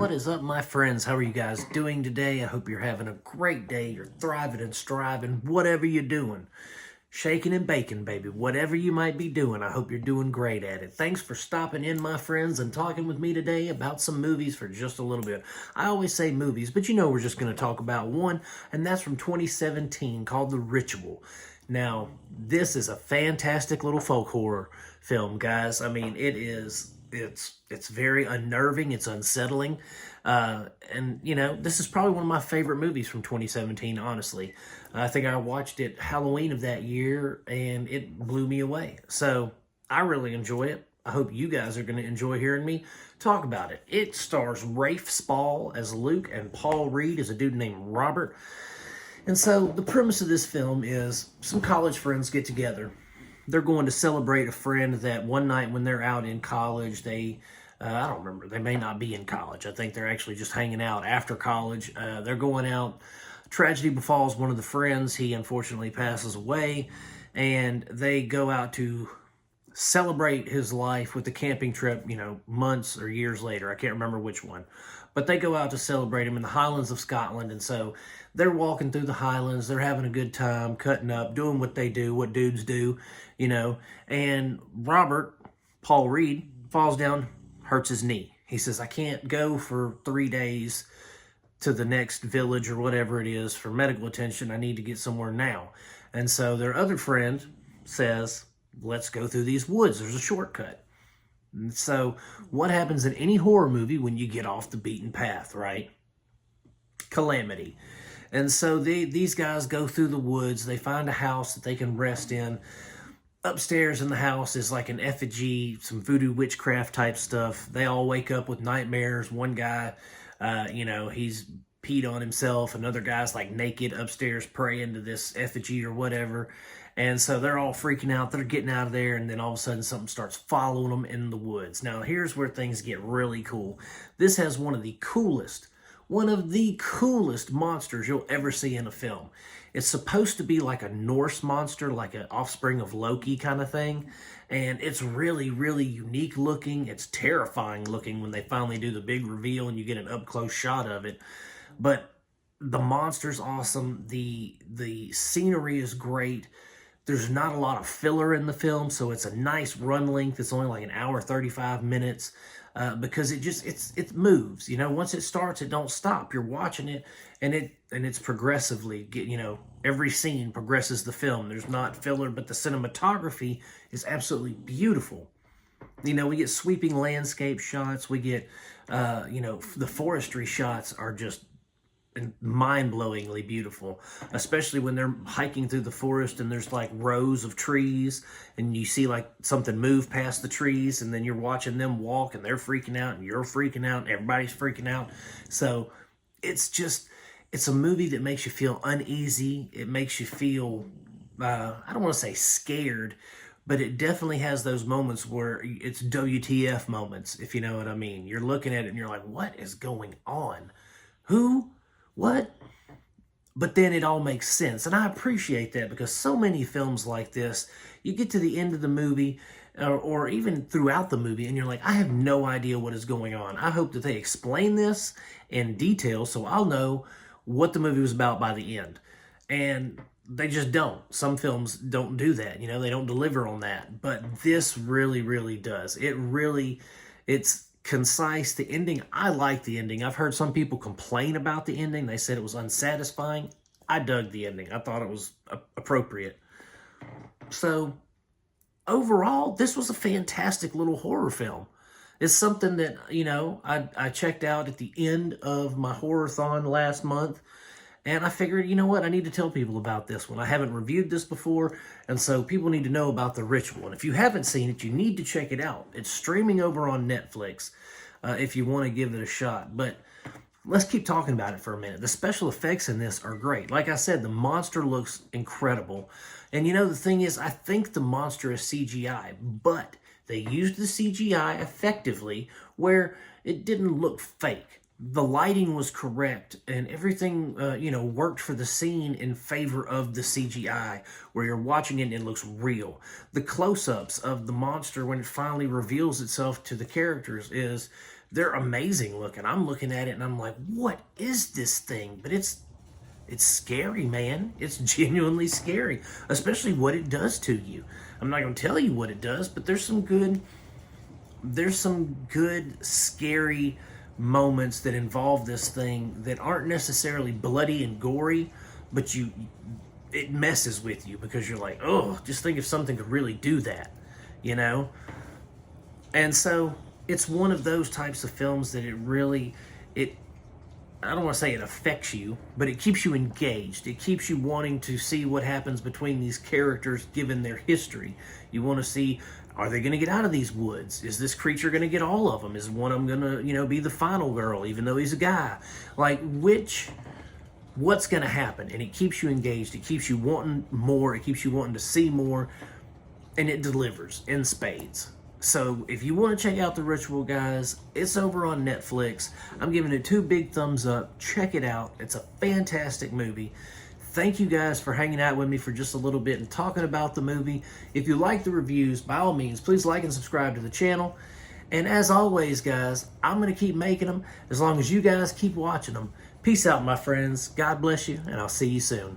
What is up, my friends? How are you guys doing today? I hope you're having a great day. You're thriving and striving, whatever you're doing. Shaking and baking, baby. Whatever you might be doing, I hope you're doing great at it. Thanks for stopping in, my friends, and talking with me today about some movies for just a little bit. I always say movies, but you know we're just going to talk about one, and that's from 2017 called The Ritual. Now, this is a fantastic little folk horror film, guys. I mean, it's very unnerving, it's unsettling, and you know, this is probably one of my favorite movies from 2017, honestly. I think I watched it Halloween of that year, and it blew me away. So, I really enjoy it. I hope you guys are going to enjoy hearing me talk about it. It stars Rafe Spall as Luke and Paul Reed as a dude named Robert. And so, the premise of this film is some college friends get together. They're going to celebrate a friend that one night when they're out in college, I don't remember, they may not be in college. I think they're actually just hanging out after college. They're going out. Tragedy befalls one of the friends. He unfortunately passes away, and they go out to celebrate his life with the camping trip, you know, months or years later. I can't remember which one. But they go out to celebrate him in the Highlands of Scotland, and so they're walking through the Highlands. They're having a good time, cutting up, doing what they do, what dudes do, you know. And Robert, Paul Reed, falls down, hurts his knee. He says, I can't go for 3 days to the next village or whatever it is for medical attention. I need to get somewhere now. And so their other friend says, let's go through these woods. There's a shortcut. And so what happens in any horror movie when you get off the beaten path, right? Calamity. And so these guys go through the woods. They find a house that they can rest in. Upstairs in the house is like an effigy, some voodoo witchcraft type stuff. They all wake up with nightmares. One guy, he's peed on himself. Another guy's like naked upstairs praying to this effigy or whatever. And so they're all freaking out. They're getting out of there, and then all of a sudden something starts following them in the woods. Now, here's where things get really cool. This has one of the coolest monsters you'll ever see in a film. It's supposed to be like a Norse monster, like an offspring of Loki kind of thing. And it's really, really unique looking. It's terrifying looking when they finally do the big reveal and you get an up-close shot of it. But the monster's awesome. The scenery is great. There's not a lot of filler in the film, so it's a nice run length. It's only like an hour, 35 minutes, because it moves. You know, once it starts, it don't stop. You're watching it, and it's progressively, every scene progresses the film. There's not filler, but the cinematography is absolutely beautiful. You know, we get sweeping landscape shots. We get, the forestry shots are just mind-blowingly beautiful, especially when they're hiking through the forest and there's like rows of trees and you see like something move past the trees, and then you're watching them walk and they're freaking out and you're freaking out and everybody's freaking out. So it's a movie that makes you feel uneasy. It makes you feel I don't want to say scared, but it definitely has those moments where it's WTF moments, if you know what I mean. You're looking at it and you're like, what is going on? Who? What? But then it all makes sense. And I appreciate that, because so many films like this, you get to the end of the movie or even throughout the movie and you're like, I have no idea what is going on. I hope that they explain this in detail so I'll know what the movie was about by the end. And they just don't. Some films don't do that. They don't deliver on that. But this really, really does. It's concise. The ending, I like the ending. I've heard some people complain about the ending. They said it was unsatisfying. I dug the ending. I thought it was appropriate. So overall, this was a fantastic little horror film. It's something that, I checked out at the end of my horror-thon last month, and I figured, you know what, I need to tell people about this one. I haven't reviewed this before, and so people need to know about The Ritual. And if you haven't seen it, you need to check it out. It's streaming over on Netflix if you want to give it a shot. But let's keep talking about it for a minute. The special effects in this are great. Like I said, the monster looks incredible. And the thing is, I think the monster is CGI, but they used the CGI effectively where it didn't look fake. The lighting was correct, and everything, worked for the scene in favor of the CGI, where you're watching it and it looks real. The close-ups of the monster when it finally reveals itself to the characters is they're amazing looking. I'm looking at it and I'm like, what is this thing? But it's scary, man. It's genuinely scary, especially what it does to you. I'm not going to tell you what it does, but there's some good scary moments that involve this thing that aren't necessarily bloody and gory, but it messes with you because you're like, oh, just think if something could really do that, you know? And so it's one of those types of films that I don't want to say it affects you, but it keeps you engaged. It keeps you wanting to see what happens between these characters given their history. You want to see, are they going to get out of these woods? Is this creature going to get all of them? Is one of them going to, be the final girl, even though he's a guy? Like, what's going to happen? And it keeps you engaged. It keeps you wanting more. It keeps you wanting to see more. And it delivers in spades. So if you want to check out The Ritual, guys, it's over on Netflix. I'm giving it 2 big thumbs up. Check it out. It's a fantastic movie. Thank you guys for hanging out with me for just a little bit and talking about the movie. If you like the reviews, by all means, please like and subscribe to the channel. And as always, guys, I'm going to keep making them as long as you guys keep watching them. Peace out, my friends. God bless you, and I'll see you soon.